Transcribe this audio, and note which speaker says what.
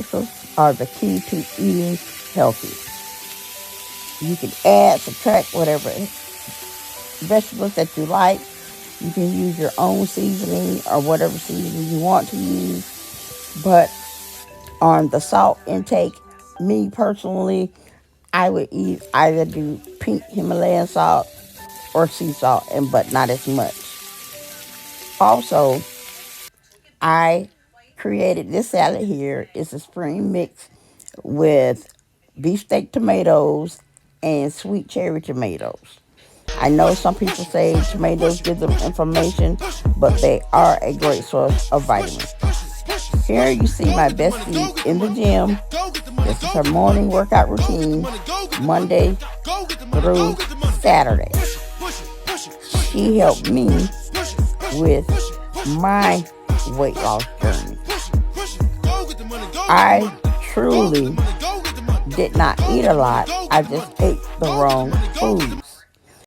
Speaker 1: Vegetables are the key to eating healthy. You can add, subtract whatever vegetables that you like. You can use your own seasoning or whatever seasoning you want to use. But on the salt intake, me personally, I would eat either do pink Himalayan salt or sea salt, and but not as much. Also, I created this salad here. It's a spring mix with beefsteak tomatoes and sweet cherry tomatoes. I know some people say tomatoes give them inflammation, but they are a great source of vitamins. Here you see my bestie in the gym. This is her morning workout routine, Monday through Saturday. She helped me with my weight loss journey. I truly did not eat a lot. I just ate the wrong foods.